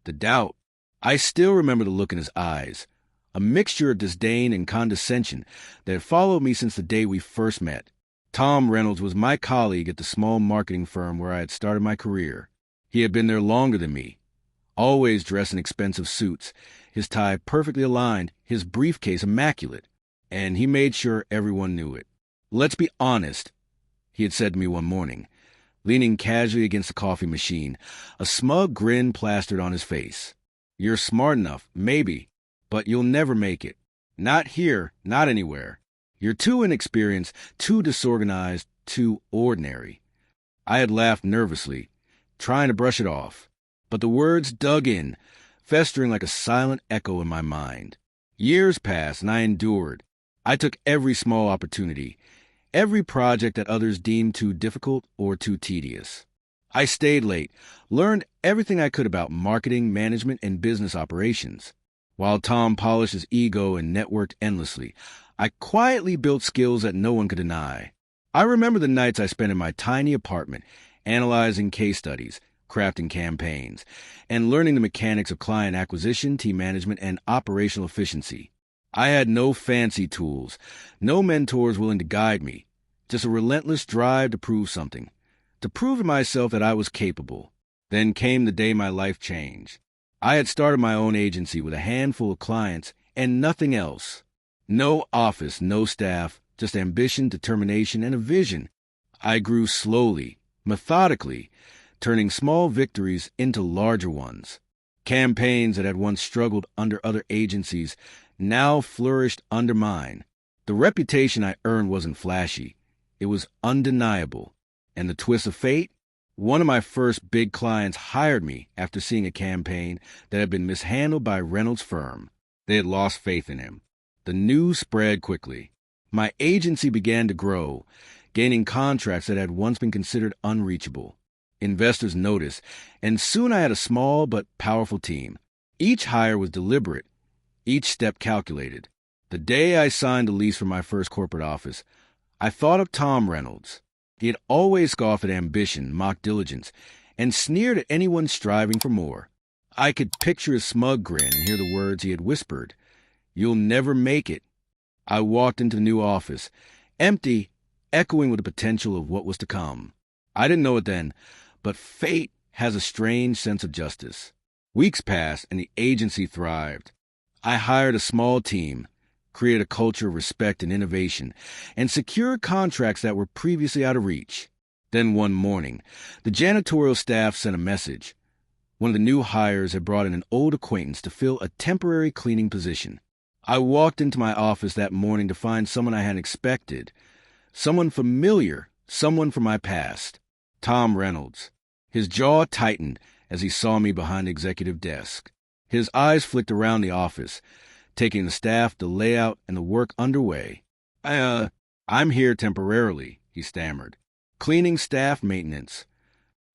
The doubt. I still remember the look in his eyes, a mixture of disdain and condescension that had followed me since the day we first met. Tom Reynolds was my colleague at the small marketing firm where I had started my career. He had been there longer than me, always dressed in expensive suits, his tie perfectly aligned, his briefcase immaculate, and he made sure everyone knew it. "Let's be honest," he had said to me one morning, leaning casually against the coffee machine, a smug grin plastered on his face. "You're smart enough, maybe, but you'll never make it. Not here, not anywhere. You're too inexperienced, too disorganized, too ordinary." I had laughed nervously, trying to brush it off, but the words dug in, festering like a silent echo in my mind. Years passed, and I endured. I took every small opportunity, every project that others deemed too difficult or too tedious. I stayed late, learned everything I could about marketing, management, and business operations. While Tom polished his ego and networked endlessly, I quietly built skills that no one could deny. I remember the nights I spent in my tiny apartment, analyzing case studies, crafting campaigns, and learning the mechanics of client acquisition, team management, and operational efficiency. I had no fancy tools, no mentors willing to guide me, just a relentless drive to prove something, to prove to myself that I was capable. Then came the day my life changed. I had started my own agency with a handful of clients and nothing else. No office, no staff, just ambition, determination, and a vision. I grew slowly, methodically, turning small victories into larger ones. Campaigns that had once struggled under other agencies now flourished under mine. The reputation I earned wasn't flashy. It was undeniable. And the twist of fate? One of my first big clients hired me after seeing a campaign that had been mishandled by Reynolds' firm. They had lost faith in him. The news spread quickly. My agency began to grow, gaining contracts that had once been considered unreachable. Investors noticed, and soon I had a small but powerful team. Each hire was deliberate, each step calculated. The day I signed the lease for my first corporate office, I thought of Tom Reynolds. He had always scoffed at ambition, mocked diligence, and sneered at anyone striving for more. I could picture his smug grin and hear the words he had whispered. "You'll never make it." I walked into the new office, empty, echoing with the potential of what was to come. I didn't know it then, but fate has a strange sense of justice. Weeks passed, and the agency thrived. I hired a small team, created a culture of respect and innovation, and secured contracts that were previously out of reach. Then one morning, the janitorial staff sent a message. One of the new hires had brought in an old acquaintance to fill a temporary cleaning position. I walked into my office that morning to find someone I hadn't expected, someone familiar, someone from my past. Tom Reynolds. His jaw tightened as he saw me behind the executive desk. His eyes flicked around the office, taking the staff, the layout, and the work underway. I'm here temporarily," he stammered. "Cleaning, staff, maintenance."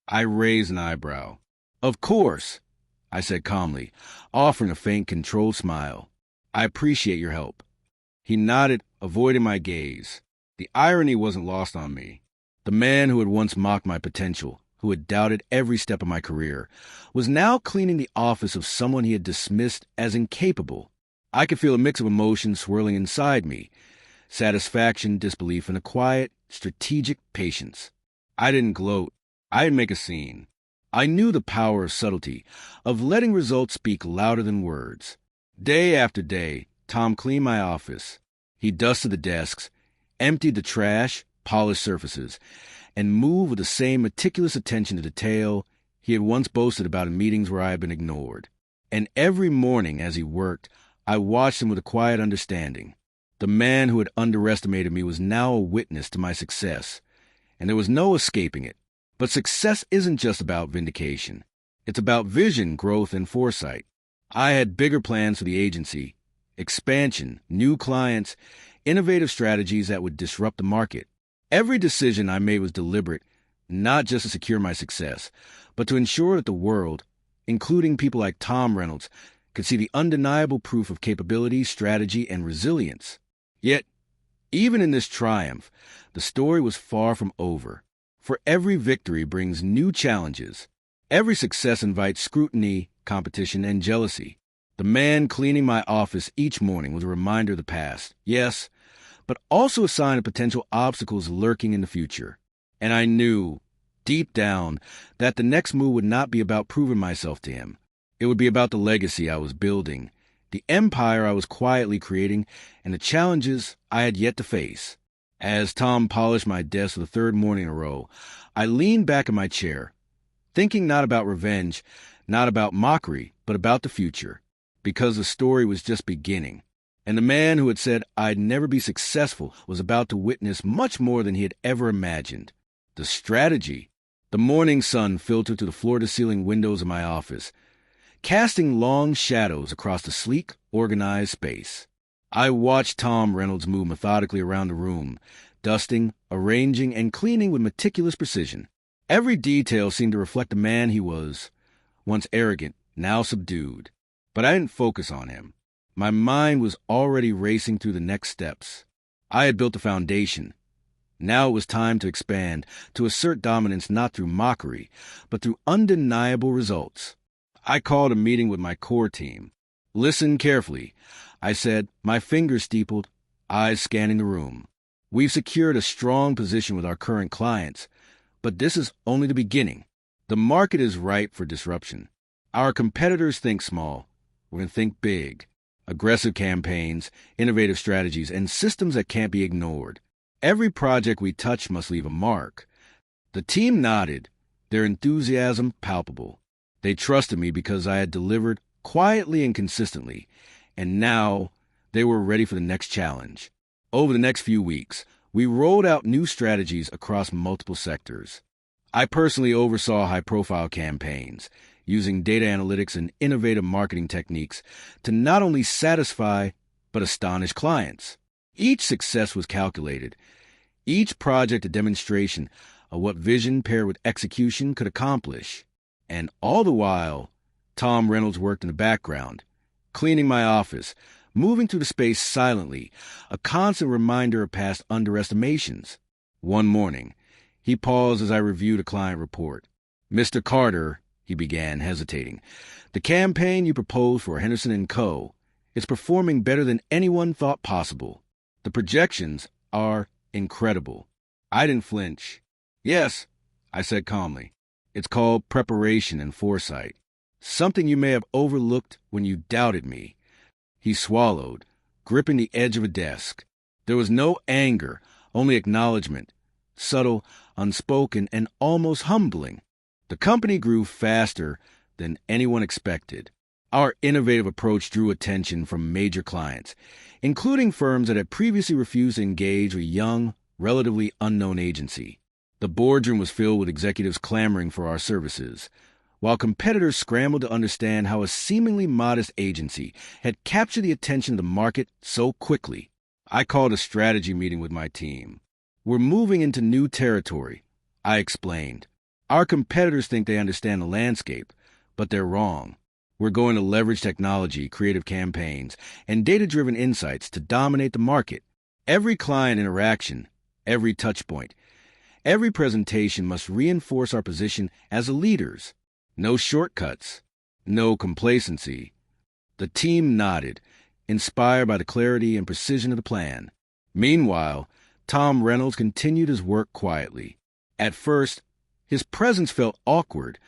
I raised an eyebrow. "Of course," I said calmly, offering a faint, controlled smile. "I appreciate your help." He nodded, avoiding my gaze. The irony wasn't lost on me. The man who had once mocked my potential, who had doubted every step of my career, was now cleaning the office of someone he had dismissed as incapable. I could feel a mix of emotions swirling inside me, satisfaction, disbelief, and a quiet, strategic patience. I didn't gloat. I didn't make a scene. I knew the power of subtlety, of letting results speak louder than words. Day after day, Tom cleaned my office. He dusted the desks, emptied the trash, polished surfaces, and moved with the same meticulous attention to detail he had once boasted about in meetings where I had been ignored. And every morning as he worked, I watched him with a quiet understanding. The man who had underestimated me was now a witness to my success, and there was no escaping it. But success isn't just about vindication. It's about vision, growth, and foresight. I had bigger plans for the agency, expansion, new clients, innovative strategies that would disrupt the market. Every decision I made was deliberate, not just to secure my success, but to ensure that the world, including people like Tom Reynolds, could see the undeniable proof of capability, strategy, and resilience. Yet, even in this triumph, the story was far from over. For every victory brings new challenges. Every success invites scrutiny competition, and jealousy. The man cleaning my office each morning was a reminder of the past, yes, but also a sign of potential obstacles lurking in the future. And I knew, deep down, that the next move would not be about proving myself to him. It would be about the legacy I was building, the empire I was quietly creating, and the challenges I had yet to face. As Tom polished my desk for the third morning in a row, I leaned back in my chair, thinking not about revenge, not about mockery, but about the future, because the story was just beginning. And the man who had said I'd never be successful was about to witness much more than he had ever imagined. The strategy. The morning sun filtered through the floor-to-ceiling windows of my office, casting long shadows across the sleek, organized space. I watched Tom Reynolds move methodically around the room, dusting, arranging, and cleaning with meticulous precision. Every detail seemed to reflect the man he was, once arrogant, now subdued. But I didn't focus on him. My mind was already racing through the next steps. I had built a foundation. Now it was time to expand, to assert dominance not through mockery, but through undeniable results. I called a meeting with my core team. Listen carefully, I said, my fingers steepled, eyes scanning the room. We've secured a strong position with our current clients, but this is only the beginning. The market is ripe for disruption. Our competitors think small. We're going to think big. Aggressive campaigns, innovative strategies, and systems that can't be ignored. Every project we touch must leave a mark. The team nodded, their enthusiasm palpable. They trusted me because I had delivered quietly and consistently, and now they were ready for the next challenge. Over the next few weeks, we rolled out new strategies across multiple sectors. I personally oversaw high-profile campaigns, using data analytics and innovative marketing techniques to not only satisfy but astonish clients. Each success was calculated, each project a demonstration of what vision paired with execution could accomplish. And all the while, Tom Reynolds worked in the background, cleaning my office, moving through the space silently, a constant reminder of past underestimations. One morning, he paused as I reviewed a client report. "Mr. Carter," he began, hesitating, "the campaign you proposed for Henderson & Co. is performing better than anyone thought possible. The projections are incredible." I didn't flinch. "Yes," I said calmly. "It's called preparation and foresight. Something you may have overlooked when you doubted me." He swallowed, gripping the edge of a desk. There was no anger, only acknowledgement, subtle, unspoken, and almost humbling. The company grew faster than anyone expected. Our innovative approach drew attention from major clients, including firms that had previously refused to engage with a young, relatively unknown agency. The boardroom was filled with executives clamoring for our services, while competitors scrambled to understand how a seemingly modest agency had captured the attention of the market so quickly. I called a strategy meeting with my team. "We're moving into new territory," I explained. "Our competitors think they understand the landscape, but they're wrong. We're going to leverage technology, creative campaigns, and data-driven insights to dominate the market. Every client interaction, every touchpoint, every presentation must reinforce our position as leaders. No shortcuts, no complacency." The team nodded, inspired by the clarity and precision of the plan. Meanwhile, Tom Reynolds continued his work quietly. At first, his presence felt awkward.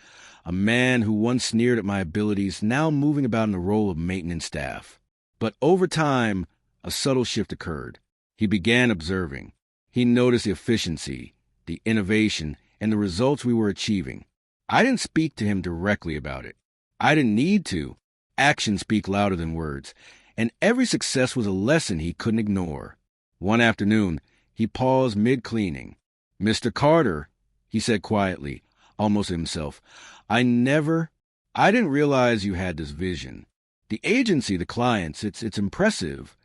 A man who once sneered at my abilities, now moving about in the role of maintenance staff. But over time, a subtle shift occurred. He began observing. He noticed the efficiency, the innovation, and the results we were achieving. I didn't speak to him directly about it. I didn't need to. Actions speak louder than words, and every success was a lesson he couldn't ignore. One afternoon, he paused mid-cleaning. "Mr. Carter," he said quietly, almost to himself, I didn't realize you had this vision. The agency, the clients, it's impressive."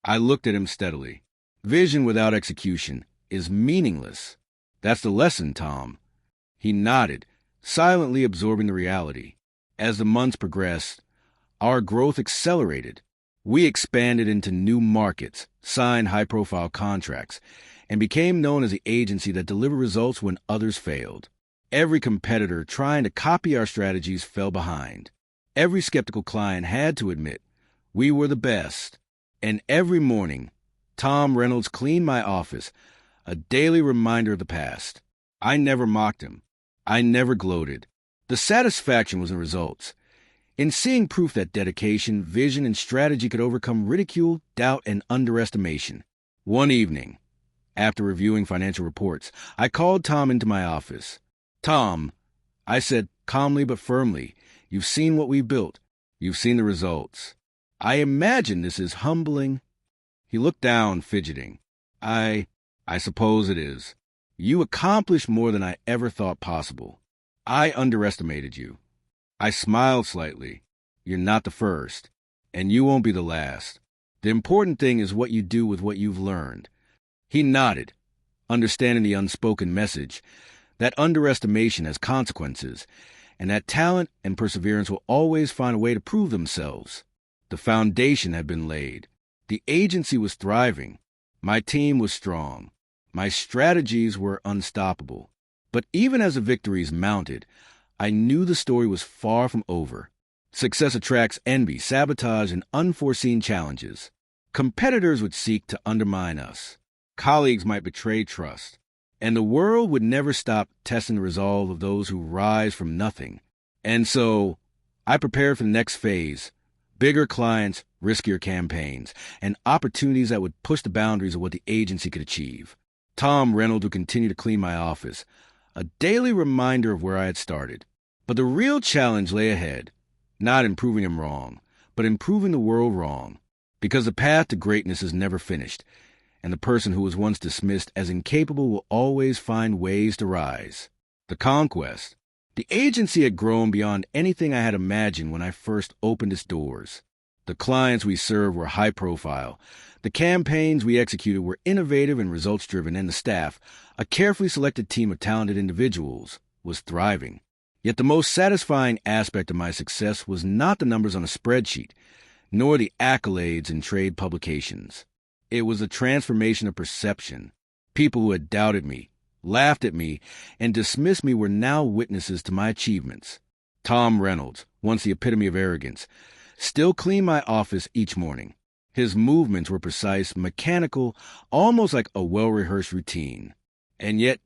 I looked at him steadily. "Vision without execution is meaningless. That's the lesson, Tom." He nodded, silently absorbing the reality. As the months progressed, our growth accelerated. We expanded into new markets, signed high-profile contracts, and became known as the agency that delivered results when others failed. Every competitor trying to copy our strategies fell behind. Every skeptical client had to admit we were the best. And every morning, Tom Reynolds cleaned my office, a daily reminder of the past. I never mocked him. I never gloated. The satisfaction was in results. In seeing proof that dedication, vision, and strategy could overcome ridicule, doubt, and underestimation. One evening, after reviewing financial reports, I called Tom into my office. "Tom," I said calmly but firmly, "you've seen what we built. You've seen the results. I imagine this is humbling." He looked down, fidgeting. I suppose it is. You accomplished more than I ever thought possible. I underestimated you." I smiled slightly. "You're not the first, and you won't be the last. The important thing is what you do with what you've learned." He nodded, understanding the unspoken message, that underestimation has consequences, and that talent and perseverance will always find a way to prove themselves. The foundation had been laid. The agency was thriving. My team was strong. My strategies were unstoppable. But even as the victories mounted, I knew the story was far from over. Success attracts envy, sabotage, and unforeseen challenges. Competitors would seek to undermine us. Colleagues might betray trust. And the world would never stop testing the resolve of those who rise from nothing. And so, I prepared for the next phase. Bigger clients, riskier campaigns, and opportunities that would push the boundaries of what the agency could achieve. Tom Reynolds would continue to clean my office, a daily reminder of where I had started. But the real challenge lay ahead, not in proving him wrong, but in proving the world wrong. Because the path to greatness is never finished, and the person who was once dismissed as incapable will always find ways to rise. The conquest. The agency had grown beyond anything I had imagined when I first opened its doors. The clients we served were high profile. The campaigns we executed were innovative and results-driven, and the staff, a carefully selected team of talented individuals, was thriving. Yet the most satisfying aspect of my success was not the numbers on a spreadsheet, nor the accolades in trade publications. It was the transformation of perception. People who had doubted me, laughed at me, and dismissed me were now witnesses to my achievements. Tom Reynolds, once the epitome of arrogance, still cleaned my office each morning. His movements were precise, mechanical, almost like a well-rehearsed routine. And yet,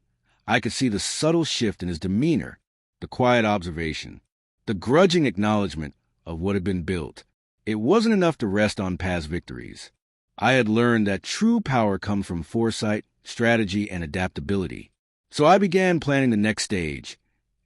I could see the subtle shift in his demeanor, the quiet observation, the grudging acknowledgement of what had been built. It wasn't enough to rest on past victories. I had learned that true power comes from foresight, strategy, and adaptability. So I began planning the next stage: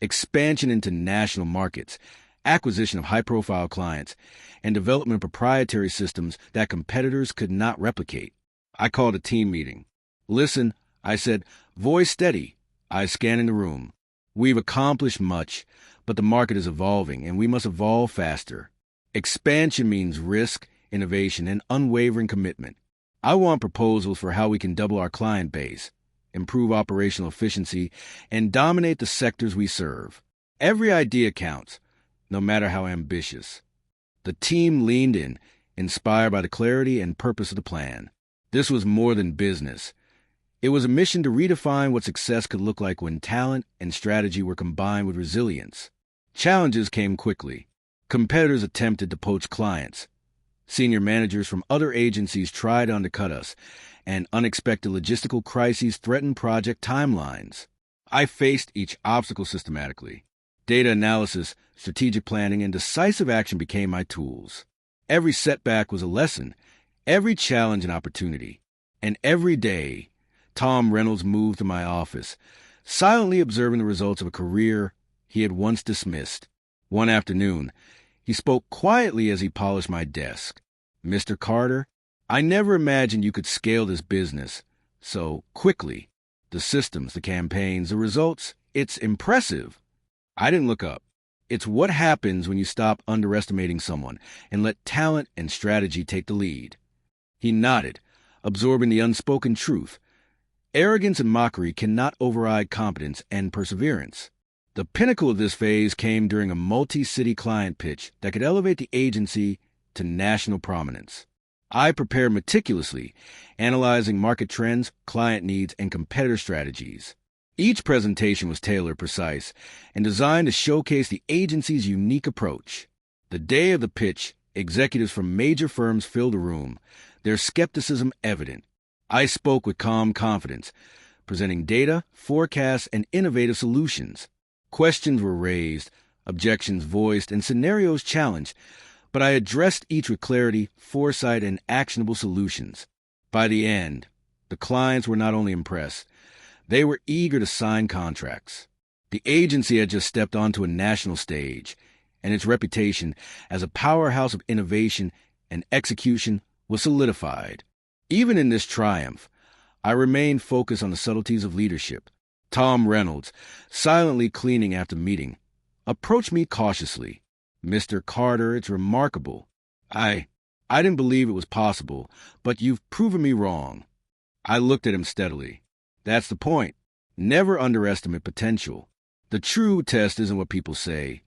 expansion into national markets, acquisition of high-profile clients, and development of proprietary systems that competitors could not replicate. I called a team meeting. "Listen," I said, voice steady, eyes scanning the room. "We've accomplished much, but the market is evolving, and we must evolve faster. Expansion means risk, innovation, and unwavering commitment. I want proposals for how we can double our client base, improve operational efficiency, and dominate the sectors we serve. Every idea counts, no matter how ambitious." The team leaned in, inspired by the clarity and purpose of the plan. This was more than business. It was a mission to redefine what success could look like when talent and strategy were combined with resilience. Challenges came quickly. Competitors attempted to poach clients. Senior managers from other agencies tried to undercut us, and unexpected logistical crises threatened project timelines. I faced each obstacle systematically. Data analysis, strategic planning, and decisive action became my tools. Every setback was a lesson, every challenge an opportunity. And every day, Tom Reynolds moved to my office, silently observing the results of a career he had once dismissed. One afternoon, he spoke quietly as he polished my desk. "Mr. Carter, I never imagined you could scale this business so quickly. The systems, the campaigns, the results, it's impressive." I didn't look up. It's what happens when you stop underestimating someone and let talent and strategy take the lead. He nodded, absorbing the unspoken truth. Arrogance and mockery cannot override competence and perseverance. The pinnacle of this phase came during a multi-city client pitch that could elevate the agency to national prominence. I prepared meticulously, analyzing market trends, client needs, and competitor strategies. Each presentation was tailored, precise, and designed to showcase the agency's unique approach. The day of the pitch, executives from major firms filled the room, their skepticism evident. I spoke with calm confidence, presenting data, forecasts, and innovative solutions. Questions were raised, objections voiced, and scenarios challenged, but I addressed each with clarity, foresight, and actionable solutions. By the end, the clients were not only impressed, they were eager to sign contracts. The agency had just stepped onto a national stage, and its reputation as a powerhouse of innovation and execution was solidified. Even in this triumph, I remained focused on the subtleties of leadership. Tom Reynolds, silently cleaning after the meeting, approached me cautiously. "Mr. Carter, it's remarkable. I didn't believe it was possible, but you've proven me wrong." I looked at him steadily. "That's the point. Never underestimate potential. The true test isn't what people say.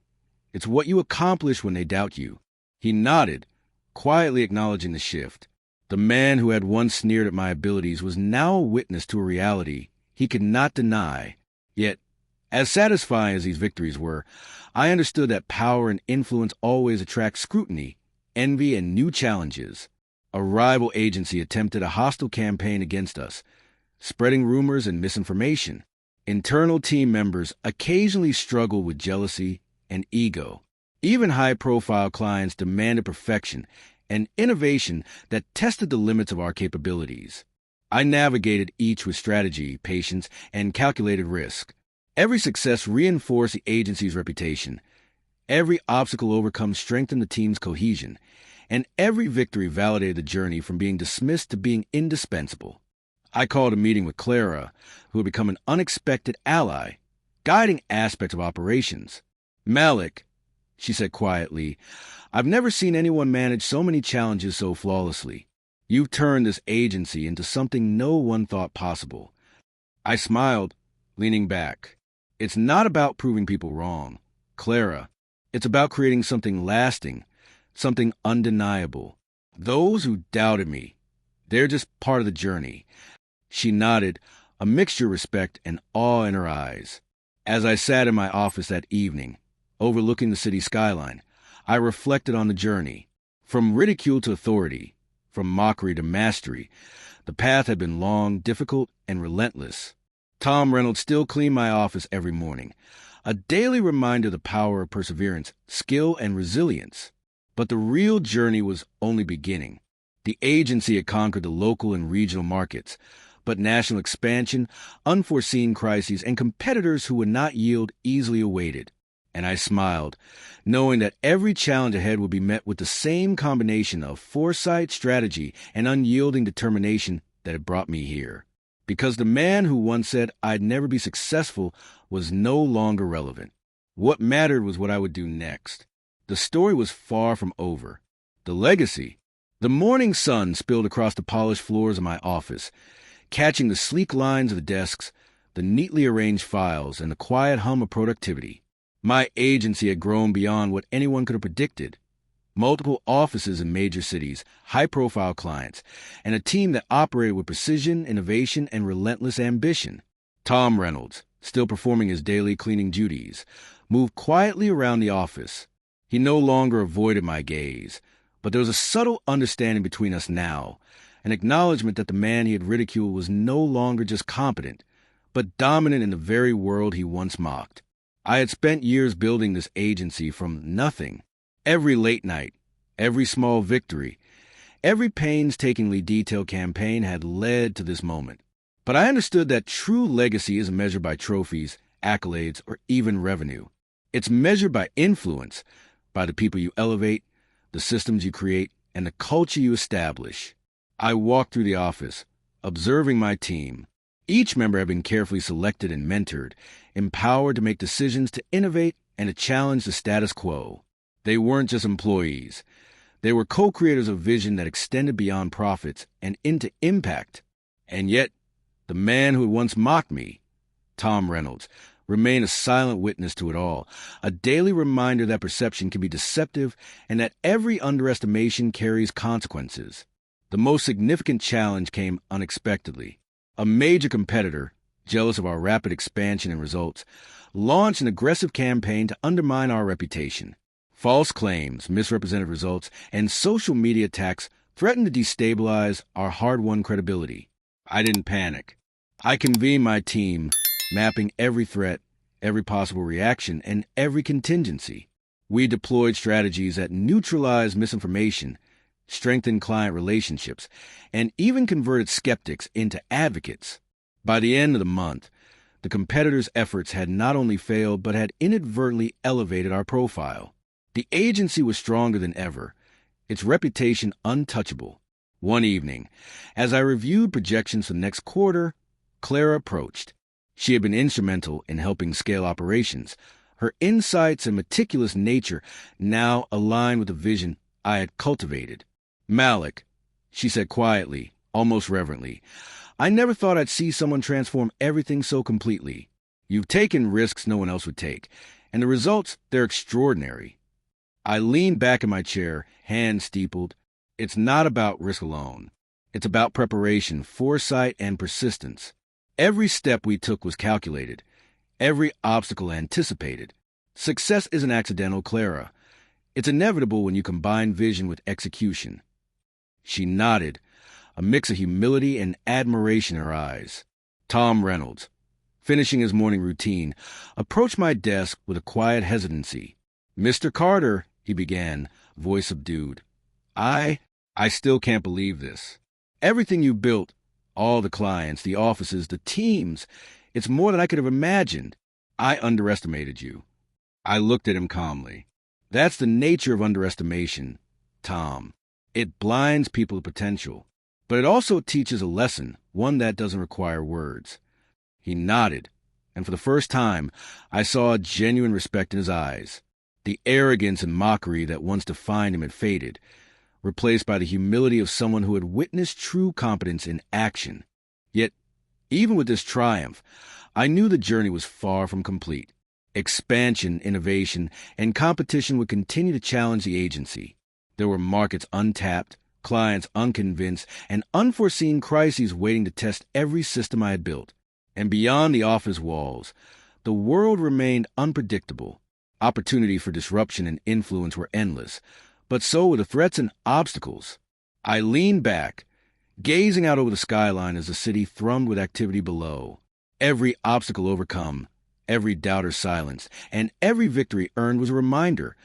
It's what you accomplish when they doubt you." He nodded, quietly acknowledging the shift. The man who had once sneered at my abilities was now a witness to a reality he could not deny. Yet, as satisfying as these victories were, I understood that power and influence always attract scrutiny, envy, and new challenges. A rival agency attempted a hostile campaign against us, spreading rumors and misinformation. Internal team members occasionally struggled with jealousy and ego. Even high-profile clients demanded perfection and innovation that tested the limits of our capabilities. I navigated each with strategy, patience, and calculated risk. Every success reinforced the agency's reputation. Every obstacle overcome strengthened the team's cohesion, and every victory validated the journey from being dismissed to being indispensable. I called a meeting with Clara, who had become an unexpected ally, guiding aspects of operations. "Malik," she said quietly, "I've never seen anyone manage so many challenges so flawlessly. You've turned this agency into something no one thought possible." I smiled, leaning back. "It's not about proving people wrong, Clara. It's about creating something lasting, something undeniable. Those who doubted me, they're just part of the journey." She nodded, a mixture of respect and awe in her eyes. As I sat in my office that evening, overlooking the city skyline, I reflected on the journey. From ridicule to authority, from mockery to mastery, the path had been long, difficult, and relentless. Tom Reynolds still cleaned my office every morning, a daily reminder of the power of perseverance, skill, and resilience. But the real journey was only beginning. The agency had conquered the local and regional markets, but national expansion, unforeseen crises, and competitors who would not yield easily awaited. And I smiled, knowing that every challenge ahead would be met with the same combination of foresight, strategy, and unyielding determination that had brought me here. Because the man who once said I'd never be successful was no longer relevant. What mattered was what I would do next. The story was far from over. The legacy. The morning sun spilled across the polished floors of my office, catching the sleek lines of the desks, the neatly arranged files, and the quiet hum of productivity. My agency had grown beyond what anyone could have predicted. Multiple offices in major cities, high-profile clients, and a team that operated with precision, innovation, and relentless ambition. Tom Reynolds, still performing his daily cleaning duties, moved quietly around the office. He no longer avoided my gaze, but there was a subtle understanding between us now, an acknowledgement that the man he had ridiculed was no longer just competent, but dominant in the very world he once mocked. I had spent years building this agency from nothing. Every late night, every small victory, every painstakingly detailed campaign had led to this moment. But I understood that true legacy isn't measured by trophies, accolades, or even revenue. It's measured by influence, by the people you elevate, the systems you create, and the culture you establish. I walked through the office, observing my team. Each member had been carefully selected and mentored, empowered to make decisions, to innovate, and to challenge the status quo. They weren't just employees. They were co-creators of vision that extended beyond profits and into impact. And yet, the man who had once mocked me, Tom Reynolds, remained a silent witness to it all, a daily reminder that perception can be deceptive and that every underestimation carries consequences. The most significant challenge came unexpectedly. A major competitor, jealous of our rapid expansion and results, launched an aggressive campaign to undermine our reputation. False claims, misrepresented results, and social media attacks threatened to destabilize our hard-won credibility. I didn't panic. I convened my team, mapping every threat, every possible reaction, and every contingency. We deployed strategies that neutralized misinformation, strengthened client relationships, and even converted skeptics into advocates. By the end of the month, the competitors' efforts had not only failed, but had inadvertently elevated our profile. The agency was stronger than ever, its reputation untouchable. One evening, as I reviewed projections for the next quarter, Clara approached. She had been instrumental in helping scale operations. Her insights and meticulous nature now aligned with the vision I had cultivated. "Malik," she said quietly, almost reverently, "I never thought I'd see someone transform everything so completely. You've taken risks no one else would take, and the results, they're extraordinary." I leaned back in my chair, hands steepled. It's not about risk alone. It's about preparation, foresight, and persistence. Every step we took was calculated, every obstacle anticipated. Success isn't accidental, Clara. It's inevitable when you combine vision with execution. She nodded, a mix of humility and admiration in her eyes. Tom Reynolds, finishing his morning routine, approached my desk with a quiet hesitancy. "Mr. Carter," he began, voice subdued. I still can't believe this. Everything you built, all the clients, the offices, the teams, it's more than I could have imagined. I underestimated you." I looked at him calmly. "That's the nature of underestimation, Tom. It blinds people to potential, but it also teaches a lesson, one that doesn't require words." He nodded, and for the first time, I saw a genuine respect in his eyes. The arrogance and mockery that once defined him had faded, replaced by the humility of someone who had witnessed true competence in action. Yet, even with this triumph, I knew the journey was far from complete. Expansion, innovation, and competition would continue to challenge the agency. There were markets untapped, clients unconvinced, and unforeseen crises waiting to test every system I had built. And beyond the office walls, the world remained unpredictable. Opportunity for disruption and influence were endless, but so were the threats and obstacles. I leaned back, gazing out over the skyline as the city thrummed with activity below. Every obstacle overcome, every doubter silenced, and every victory earned was a reminder.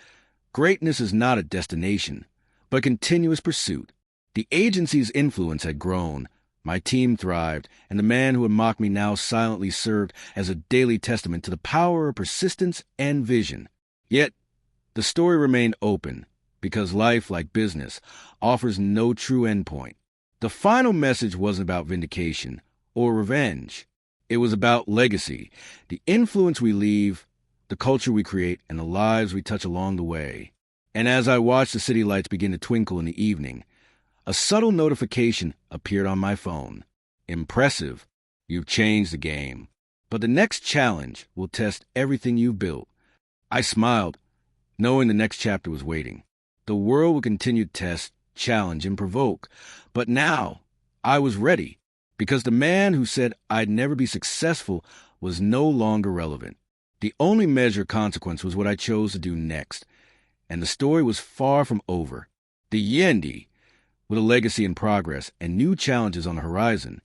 Greatness is not a destination, but continuous pursuit. The agency's influence had grown, my team thrived, and the man who had mocked me now silently served as a daily testament to the power of persistence and vision. Yet, the story remained open, because life, like business, offers no true endpoint. The final message wasn't about vindication or revenge. It was about legacy, the influence we leave, the culture we create, and the lives we touch along the way. And as I watched the city lights begin to twinkle in the evening, a subtle notification appeared on my phone. "Impressive. You've changed the game. But the next challenge will test everything you've built." I smiled, knowing the next chapter was waiting. The world would continue to test, challenge, and provoke. But now, I was ready, because the man who said I'd never be successful was no longer relevant. The only measure of consequence was what I chose to do next. And the story was far from over. The Yendi, with a legacy in progress and new challenges on the horizon,